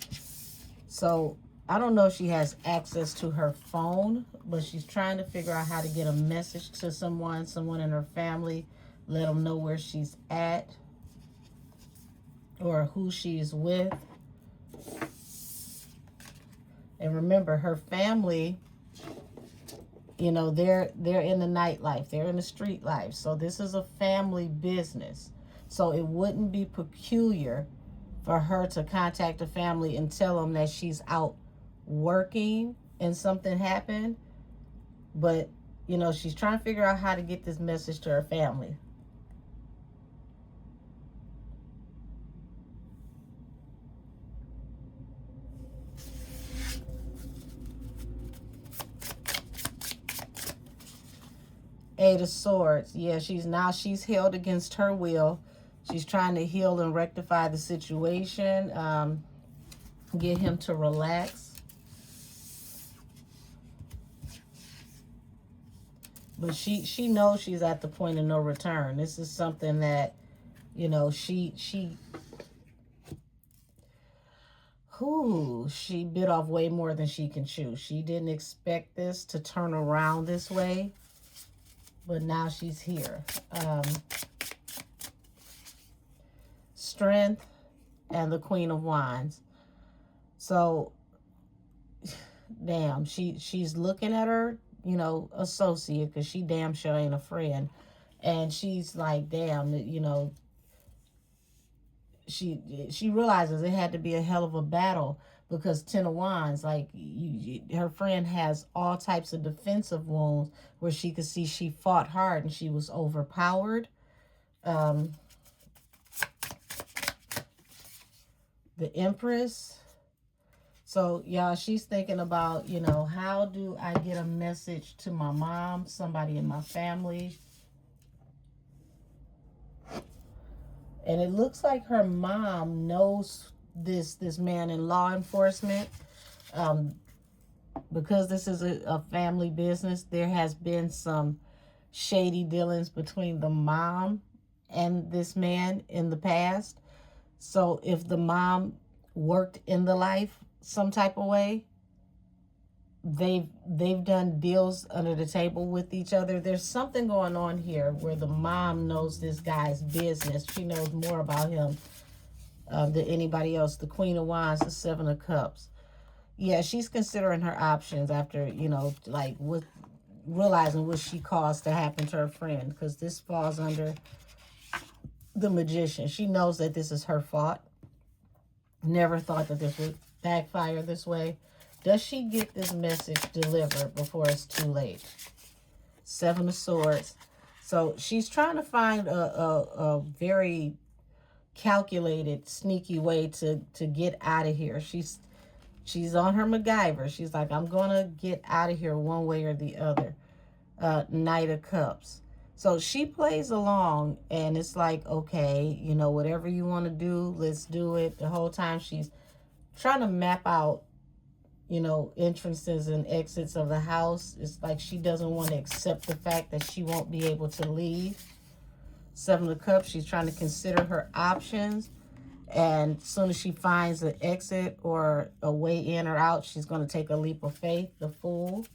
So, I don't know if she has access to her phone, but she's trying to figure out how to get a message to someone in her family, let them know where she's at or who she's with. And remember, her family, you know, they're in the nightlife, they're in the street life. So this is a family business. So it wouldn't be peculiar for her to contact the family and tell them that she's out working and something happened. But, you know, she's trying to figure out how to get this message to her family. Eight of Swords. Yeah, she's held against her will. She's trying to heal and rectify the situation. Get him to relax. But she knows she's at the point of no return. This is something that, you know, she bit off way more than she can chew. She didn't expect this to turn around this way. But now she's here. Strength and the Queen of Wands. So, damn, she's looking at her, you know, associate, because she damn sure ain't a friend. And she's like, damn, you know, she realizes it had to be a hell of a battle, because Ten of Wands, like, her friend has all types of defensive wounds where she could see she fought hard and she was overpowered. The Empress. So, y'all, she's thinking about, you know, how do I get a message to my mom, somebody in my family? And it looks like her mom knows this man in law enforcement. Because this is a family business, there has been some shady dealings between the mom and this man in the past. So if the mom worked in the life some type of way, they've done deals under the table with each other. There's something going on here where the mom knows this guy's business. She knows more about him than anybody else. The Queen of Wands, the Seven of Cups. Yeah, she's considering her options after, you know, like, realizing what she caused to happen to her friend, because this falls under the Magician. She knows that this is her fault. Never thought that this would backfire this way. Does she get this message delivered before it's too late? Seven of Swords. So she's trying to find a very calculated, sneaky way to get out of here. She's on her MacGyver. She's like, I'm going to get out of here one way or the other. Knight of Cups. So she plays along, and it's like, okay, you know, whatever you want to do, let's do it. The whole time she's trying to map out, you know, entrances and exits of the house. It's like she doesn't want to accept the fact that she won't be able to leave. Seven of Cups, she's trying to consider her options. And as soon as she finds an exit or a way in or out, she's going to take a leap of faith. The Fool.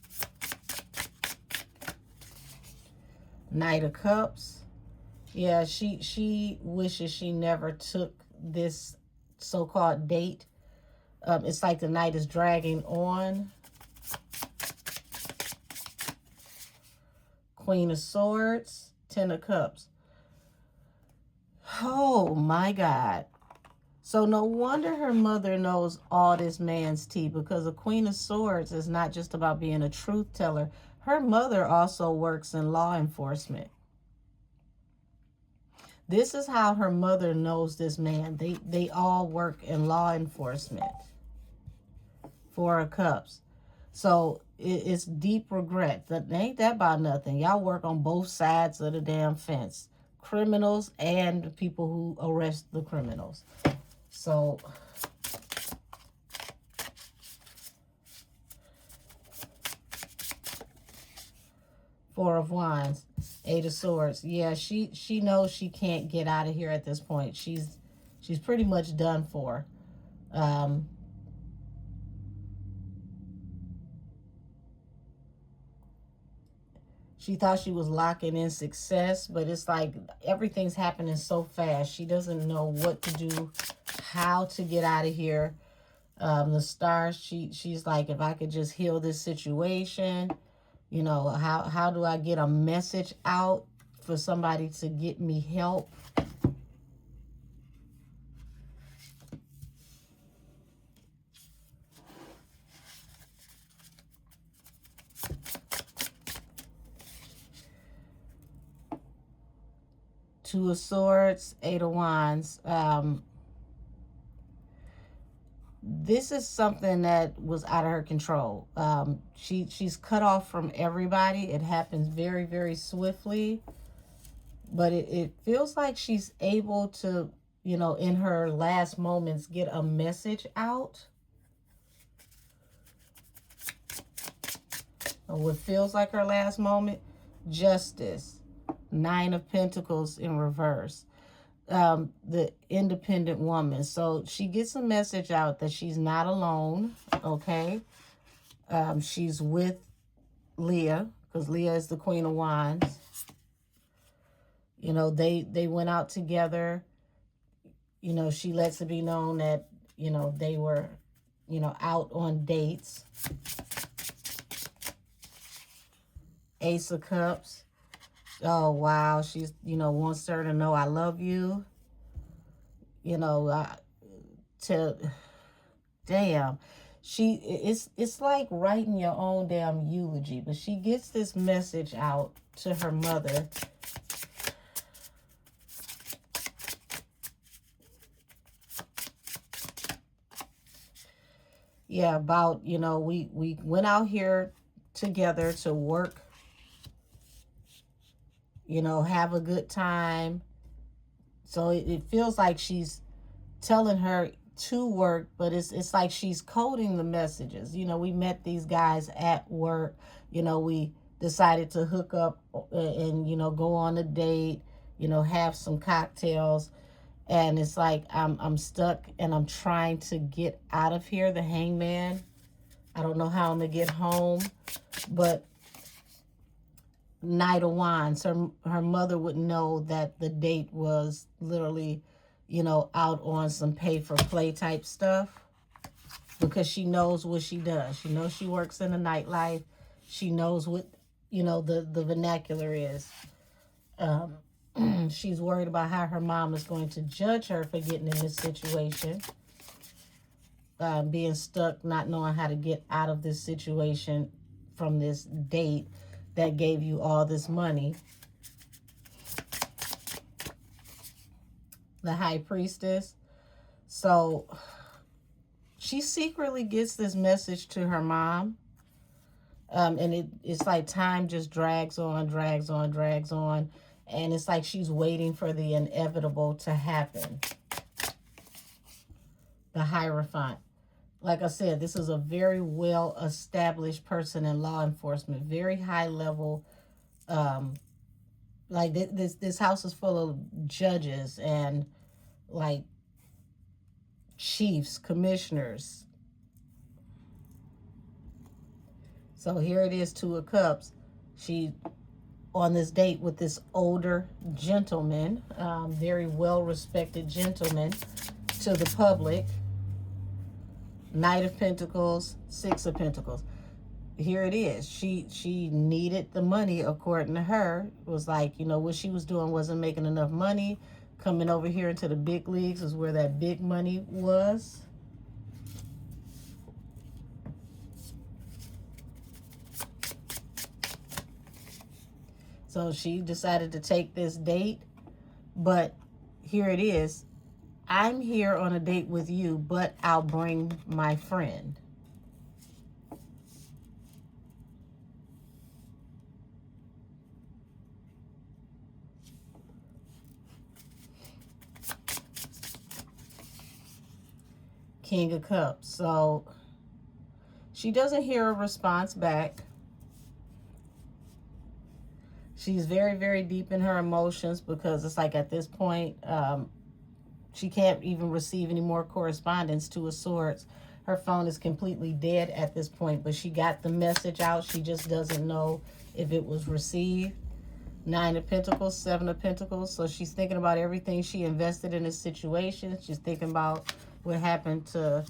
Knight of Cups. Yeah, she wishes she never took this so-called date. It's like the night is dragging on. Queen of Swords. Ten of Cups. Oh, my God. So no wonder her mother knows all this man's tea, because the Queen of Swords is not just about being a truth teller. Her mother also works in law enforcement. This is how her mother knows this man. They all work in law enforcement. Four of Cups. So it's deep regret. That ain't that about nothing. Y'all work on both sides of the damn fence. Criminals and the people who arrest the criminals. So Four of Wands, Eight of Swords. Yeah, she knows she can't get out of here at this point. She's pretty much done for. She thought she was locking in success, but it's like everything's happening so fast. She doesn't know what to do, how to get out of here. The stars, she's like, if I could just heal this situation, you know, how do I get a message out for somebody to get me help? Two of Swords, Eight of Wands. This is something that was out of her control. She's cut off from everybody. It happens very, very swiftly. But it feels like she's able to, you know, in her last moments, get a message out. What feels like her last moment, Justice. Nine of Pentacles in reverse. The independent woman. So she gets a message out that she's not alone, okay? She's with Leah, because Leah is the Queen of Wands. You know, they went out together. You know, she lets it be known that, you know, they were, you know, out on dates. Ace of Cups. Oh, wow. She's, you know, wants her to know I love you. You know, damn. It's like writing your own damn eulogy, but she gets this message out to her mother. Yeah, about, you know, we went out here together to work, you know, have a good time. So it feels like she's telling her to work, but it's like she's coding the messages. You know, we met these guys at work. You know, we decided to hook up and, you know, go on a date, you know, have some cocktails. And it's like I'm stuck and I'm trying to get out of here, the Hangman. I don't know how I'm going to get home, but Knight of Wands. Her mother would know that the date was literally, you know, out on some pay-for-play type stuff, because she knows what she does. She knows she works in the nightlife. She knows what, you know, the vernacular is. She's worried about how her mom is going to judge her for getting in this situation. Being stuck, not knowing how to get out of this situation from this date that gave you all this money. The High Priestess. So she secretly gets this message to her mom. And it's like time just drags on, drags on, drags on. And it's like she's waiting for the inevitable to happen. The Hierophant. Like I said, this is a very well-established person in law enforcement. Very high level. Like this house is full of judges and like chiefs, commissioners. So here it is, Two of Cups. She on this date with this older gentleman, very well-respected gentleman to the public. Knight of Pentacles, Six of Pentacles. Here it is. She needed the money, according to her. It was like, you know, what she was doing wasn't making enough money. Coming over here into the big leagues is where that big money was. So she decided to take this date, but here it is. I'm here on a date with you, but I'll bring my friend. King of Cups. So she doesn't hear a response back. She's very, very deep in her emotions because it's like at this point, she can't even receive any more correspondence, Two of Swords. Her phone is completely dead at this point, but she got the message out. She just doesn't know if it was received. Nine of Pentacles, Seven of Pentacles. So she's thinking about everything she invested in this situation. She's thinking about what happened to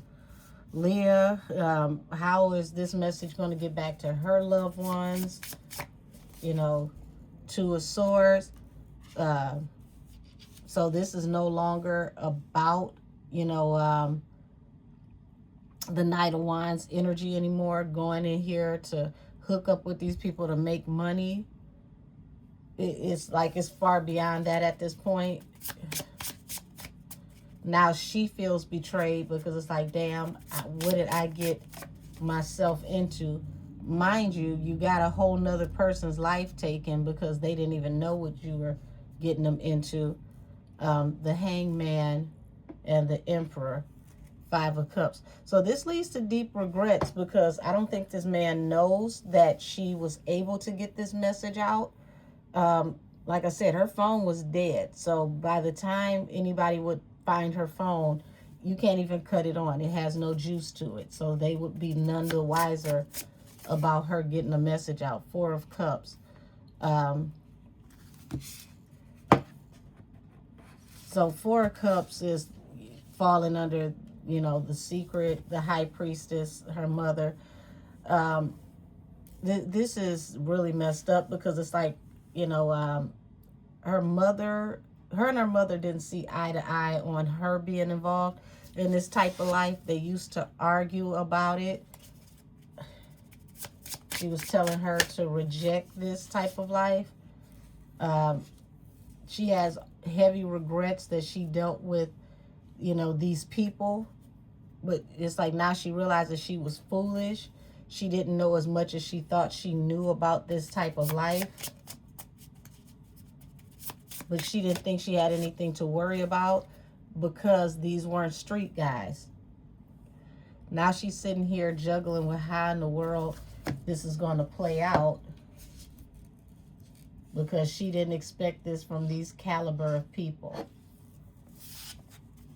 Leah. How is this message going to get back to her loved ones? You know, Two of Swords. So this is no longer about, you know, the Knight of Wands energy anymore, going in here to hook up with these people to make money. It's like it's far beyond that at this point. Now she feels betrayed because it's like, damn, what did I get myself into? Mind you, you got a whole nother person's life taken because they didn't even know what you were getting them into. The Hangman and the Emperor, Five of Cups. So this leads to deep regrets because I don't think this man knows that she was able to get this message out. Like I said, her phone was dead. So by the time anybody would find her phone, you can't even cut it on. It has no juice to it. So they would be none the wiser about her getting a message out. Four of Cups. So Four of Cups is falling under, you know, the Secret, the High Priestess, her mother. This is really messed up because it's like, you know, her and her mother didn't see eye to eye on her being involved in this type of life. They used to argue about it. She was telling her to reject this type of life. She has heavy regrets that she dealt with, you know, these people. But it's like now she realizes she was foolish. She didn't know as much as she thought she knew about this type of life. But she didn't think she had anything to worry about because these weren't street guys. Now she's sitting here juggling with how in the world this is going to play out because she didn't expect this from these caliber of people.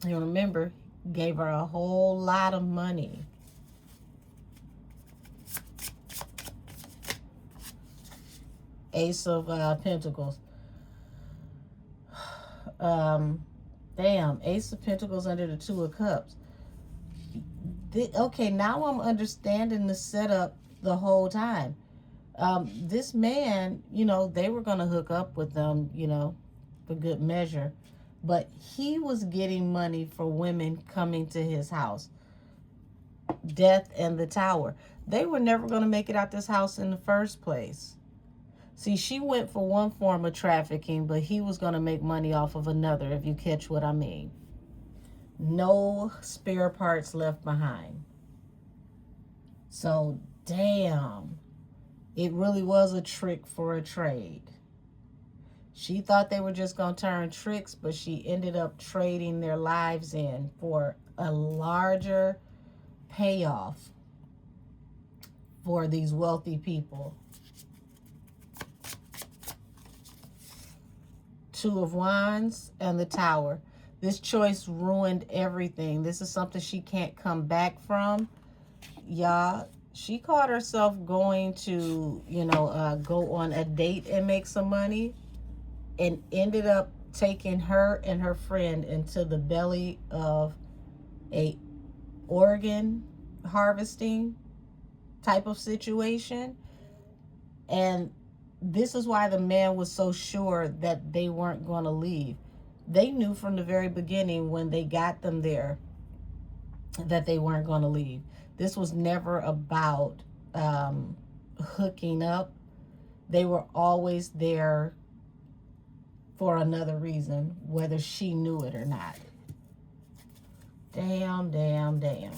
You remember, gave her a whole lot of money. Ace of Pentacles. Damn, Ace of Pentacles under the Two of Cups. Okay, now I'm understanding the setup the whole time. This man, you know, they were going to hook up with them, you know, for good measure. But he was getting money for women coming to his house. Death and the Tower. They were never going to make it out this house in the first place. See, she went for one form of trafficking, but he was going to make money off of another, if you catch what I mean. No spare parts left behind. So, damn. It really was a trick for a trade. She thought they were just going to turn tricks, but she ended up trading their lives in for a larger payoff for these wealthy people. Two of Wands and the Tower. This choice ruined everything. This is something she can't come back from. Y'all, she caught herself going to, you know, go on a date and make some money and ended up taking her and her friend into the belly of a organ harvesting type of situation. And this is why the man was so sure that they weren't going to leave. They knew from the very beginning when they got them there that they weren't going to leave. This was never about hooking up. They were always there for another reason, whether she knew it or not. Damn, damn, damn.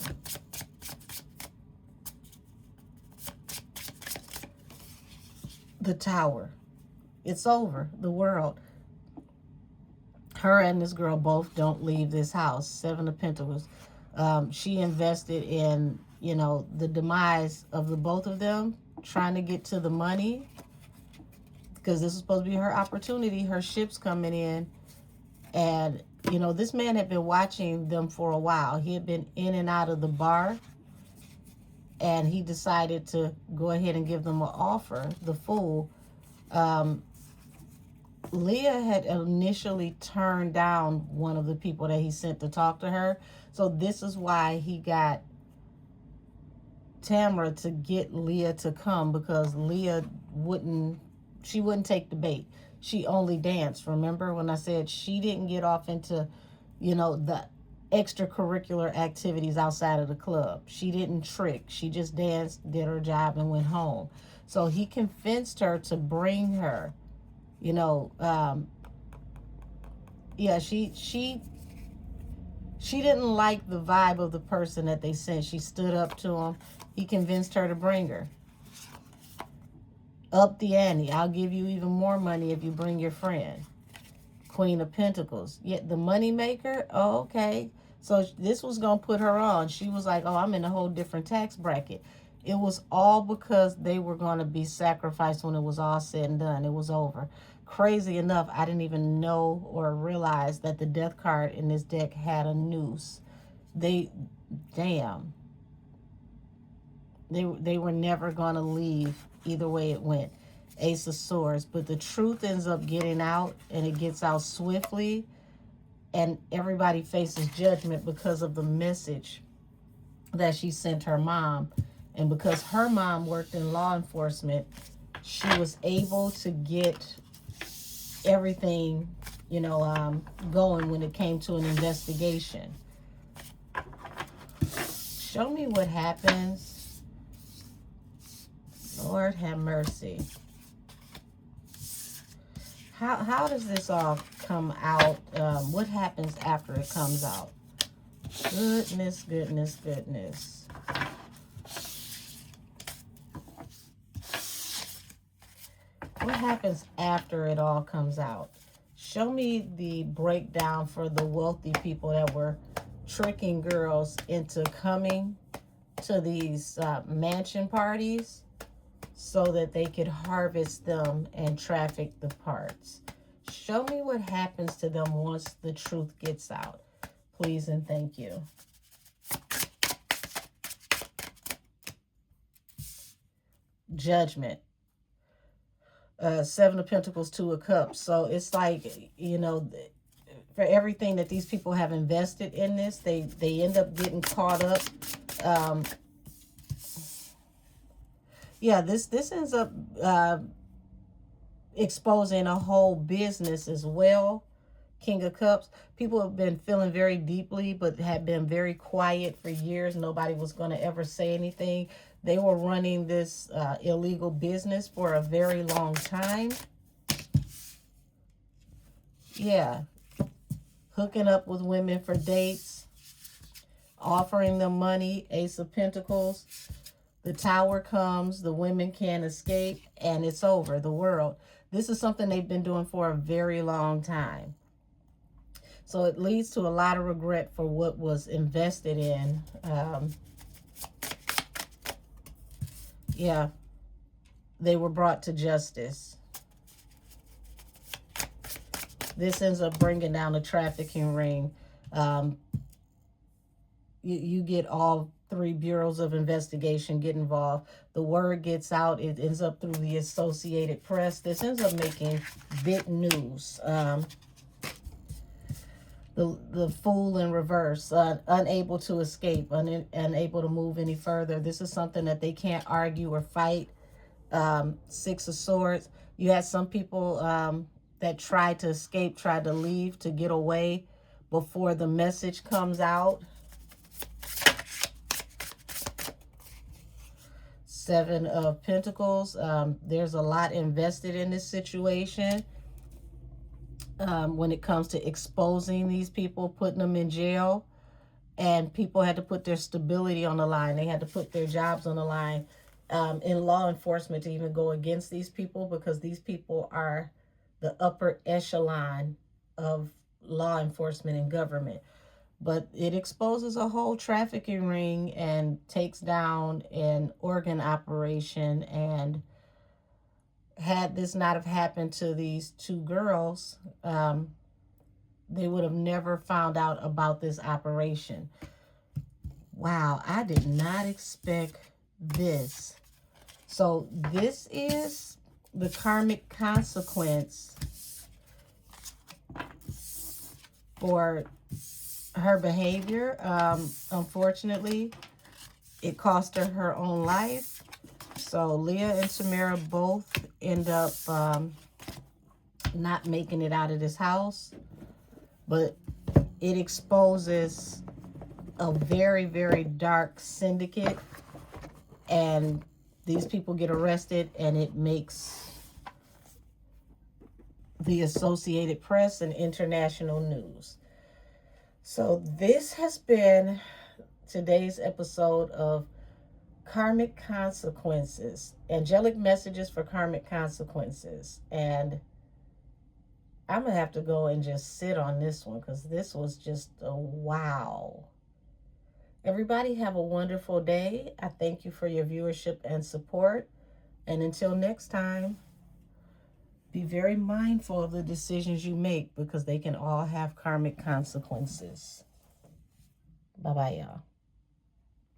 The Tower. It's over. The world. Her and this girl both don't leave this house. Seven of Pentacles. She invested in, you know, the demise of the both of them, trying to get to the money, because this is supposed to be her opportunity. Her ship's coming in. And, you know, this man had been watching them for a while. He had been in and out of the bar, and he decided to go ahead and give them an offer, the fool. Leah had initially turned down one of the people that he sent to talk to her. So this is why he got Tamara to get Leah to come, because Leah wouldn't take the bait. She only danced. Remember when I said she didn't get off into, you know, the extracurricular activities outside of the club. She didn't trick. She just danced, did her job, and went home. So he convinced her to bring her, you know, yeah, she didn't like the vibe of the person that they sent. She stood up to him. He convinced her to bring her. Up the ante. I'll give you even more money if you bring your friend. Queen of Pentacles. Yet the money maker, oh, okay. So this was going to put her on. She was like, oh, I'm in a whole different tax bracket. It was all because they were going to be sacrificed when it was all said and done. It was over. Crazy enough, I didn't even know or realize that the death card in this deck had a noose. Damn. They were never going to leave either way it went. Ace of Swords. But the truth ends up getting out, and it gets out swiftly, and everybody faces judgment because of the message that she sent her mom. And because her mom worked in law enforcement, she was able to get everything, you know, going when it came to an investigation. Show me what happens. Lord have mercy. How does this all come out? What happens after it comes out? Goodness, goodness, goodness. What happens after it all comes out? Show me the breakdown for the wealthy people that were tricking girls into coming to these mansion parties so that they could harvest them and traffic the parts. Show me what happens to them once the truth gets out. Please and thank you. Judgment. Seven of Pentacles, Two of Cups. So it's like, you know, for everything that these people have invested in this, they end up getting caught up. Yeah, this ends up exposing a whole business as well. King of Cups. People have been feeling very deeply, but have been very quiet for years. Nobody was going to ever say anything. They were running this illegal business for a very long time. Yeah. Hooking up with women for dates. Offering them money. Ace of Pentacles. The Tower comes. The women can't escape. And it's over. The world. This is something they've been doing for a very long time. So it leads to a lot of regret for what was invested in. Yeah, they were brought to justice. This ends up bringing down the trafficking ring. You get all three bureaus of investigation get involved. The word gets out. It ends up through the Associated Press. This ends up making big news. The Fool in reverse, unable to escape, unable to move any further. This is something that they can't argue or fight. Six of Swords. You had some people that tried to escape, tried to leave, to get away before the message comes out. Seven of Pentacles. There's a lot invested in this situation. When it comes to exposing these people, putting them in jail, and people had to put their stability on the line. They had to put their jobs on the line in law enforcement to even go against these people, because these people are the upper echelon of law enforcement and government. But it exposes a whole trafficking ring and takes down an organ operation. And had this not have happened to these two girls, they would have never found out about this operation. Wow, I did not expect this. So this is the karmic consequence for her behavior. Unfortunately, it cost her her own life. So Leah and Tamara both end up not making it out of this house. But it exposes a very, very dark syndicate. And these people get arrested, and it makes the Associated Press and international news. So this has been today's episode of Karmic Consequences, angelic messages for karmic consequences. And I'm going to have to go and just sit on this one because this was just a wow. Everybody have a wonderful day. I thank you for your viewership and support. And until next time, be very mindful of the decisions you make because they can all have karmic consequences. Bye-bye, y'all.